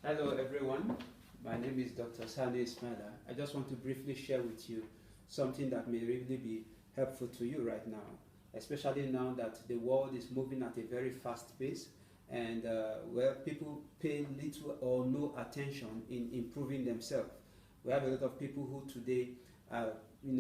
Hello everyone, my name is Dr. Sani Ismaila. I just want to briefly share with you something that may really be helpful to you right now, especially now that the world is moving at a very fast pace and where people pay little or no attention in improving themselves. We have a lot of people who today are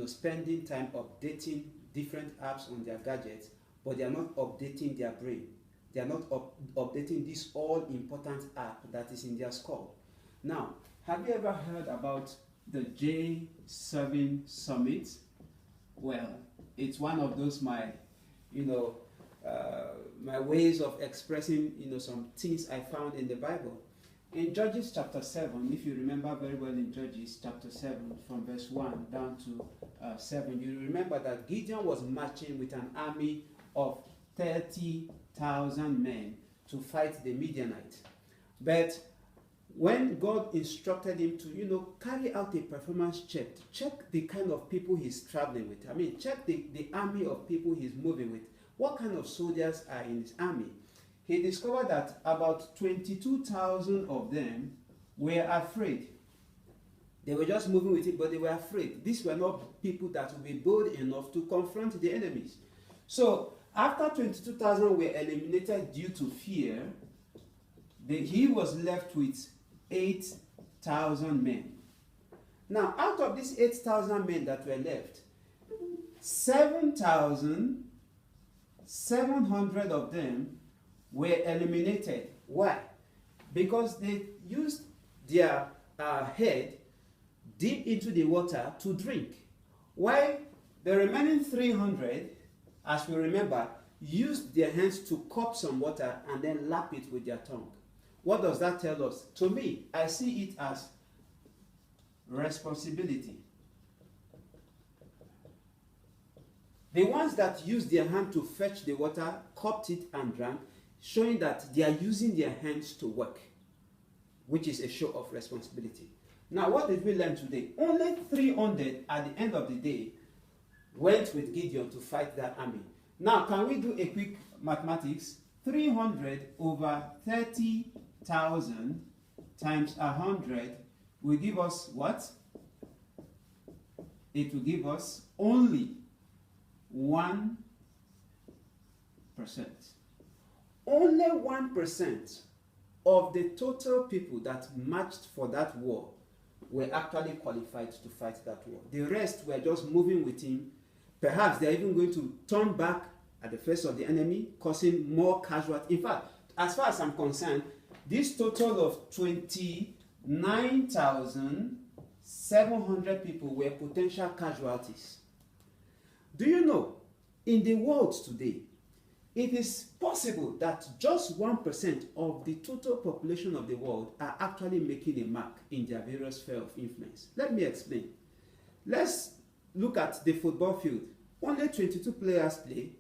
spending time updating different apps on their gadgets, but they are not updating their brain. They are not updating this all important app that is in their skull. Now, have you ever heard about the J7 Summit? Well, it's one of those my ways of expressing some things I found in the Bible. In Judges chapter 7, if you remember very well in Judges chapter 7 from verse 1 down to 7, you remember that Gideon was marching with an army of 30,000 men to fight the Midianites. But when God instructed him to, carry out a performance check the kind of people he's traveling with. I mean, check the army of people he's moving with. What kind of soldiers are in his army? He discovered that about 22,000 of them were afraid. They were just moving with it, but they were afraid. These were not people that would be bold enough to confront the enemies. So, after 22,000 were eliminated due to fear, he was left with 8,000 men. Now, out of these 8,000 men that were left, 7,700 of them were eliminated. Why? Because they used their head deep into the water to drink. While the remaining 300, as we remember, used their hands to cup some water and then lap it with their tongue. What does that tell us? To me, I see it as responsibility. The ones that used their hand to fetch the water, cupped it and drank, showing that they are using their hands to work, which is a show of responsibility. Now, what did we learn today? Only 300 at the end of the day went with Gideon to fight that army. Now, can we do a quick mathematics? 300 over 30,000 times 100 will give us what? It will give us only 1%. Only 1% of the total people that marched for that war were actually qualified to fight that war. The rest were just moving with him. Perhaps they're even going to turn back at the face of the enemy, causing more casualties. In fact, as far as I'm concerned, this total of 29,700 people were potential casualties. Do you know, in the world today, it is possible that just 1% of the total population of the world are actually making a mark in their various sphere of influence. Let me explain. Let's look at the football field. Only 22 players play.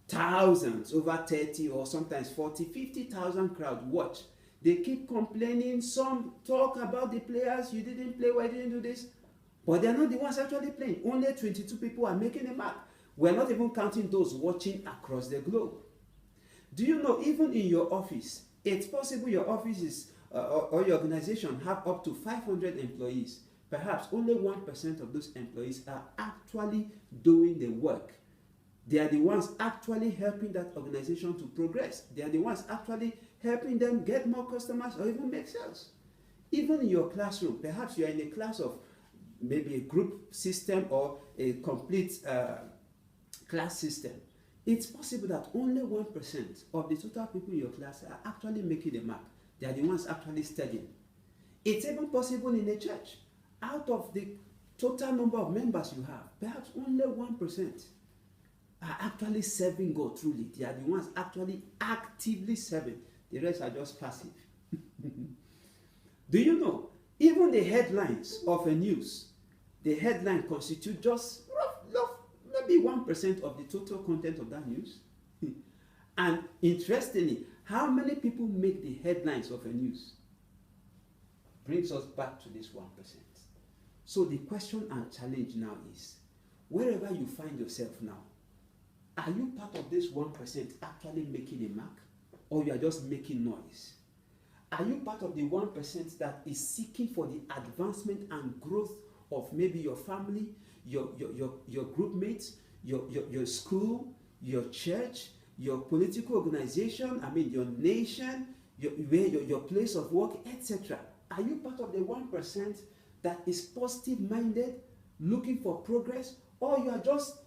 Thousands, over 30 or sometimes 40, 50,000 crowd watch. They keep complaining. Some talk about the players. You didn't play, why didn't you do this? But they're not the ones actually playing. Only 22 people are making a mark. We're not even counting those watching across the globe. Do you know, even in your office, it's possible your office is, or your organization have up to 500 employees. Perhaps only 1% of those employees are actually doing the work. They are the ones actually helping that organization to progress. They are the ones actually helping them get more customers or even make sales. Even in your classroom, perhaps you are in a class of maybe a group system or a complete class system. It's possible that only 1% of the total people in your class are actually making a mark. They are the ones actually studying. It's even possible in a church. Out of the total number of members you have, perhaps only 1% are actually serving God truly. They are the ones actually actively serving. The rest are just passive. Do you know, even the headlines of a news, the headline constitute just maybe 1% of the total content of that news. And interestingly, how many people make the headlines of a news? Brings us back to this 1%. So the question and challenge now is, wherever you find yourself now, are you part of this 1% actually making a mark? Or you are just making noise? Are you part of the 1% that is seeking for the advancement and growth of maybe your family, your group mates, your school, your church, your political organization, your nation, your place of work, etc.? Are you part of the 1% that is positive minded, looking for progress, or you are just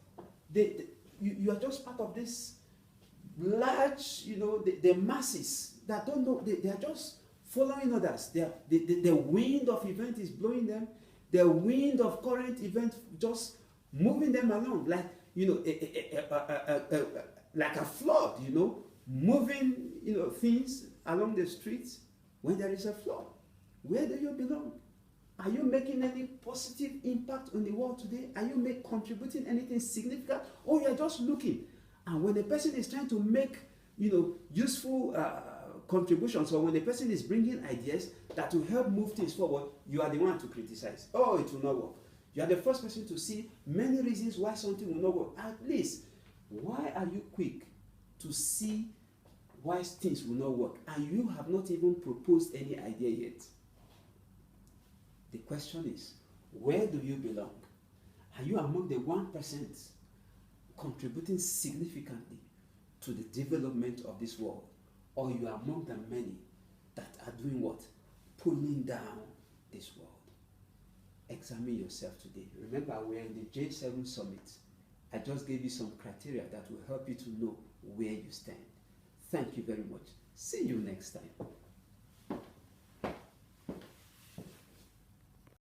you are just part of this large, the masses that don't know, they are just following others. The wind of event is blowing them, the wind of current event just moving them along, like like a flood, moving things along the streets. When there is a flood, where do you belong? Are you making any positive impact on the world today? Are you contributing anything significant, or you are just looking? And when a person is trying to make useful contributions, or when a person is bringing ideas that will help move things forward, you are the one to criticize. Oh, it will not work. You are the first person to see many reasons why something will not work. At least, why are you quick to see why things will not work, and you have not even proposed any idea yet? The question is, where do you belong? Are you among the 1% contributing significantly to the development of this world, or you are among the many that are doing what? Pulling down this world. Examine yourself today. Remember, we are in the J7 Summit. I just gave you some criteria that will help you to know where you stand. Thank you very much. See you next time.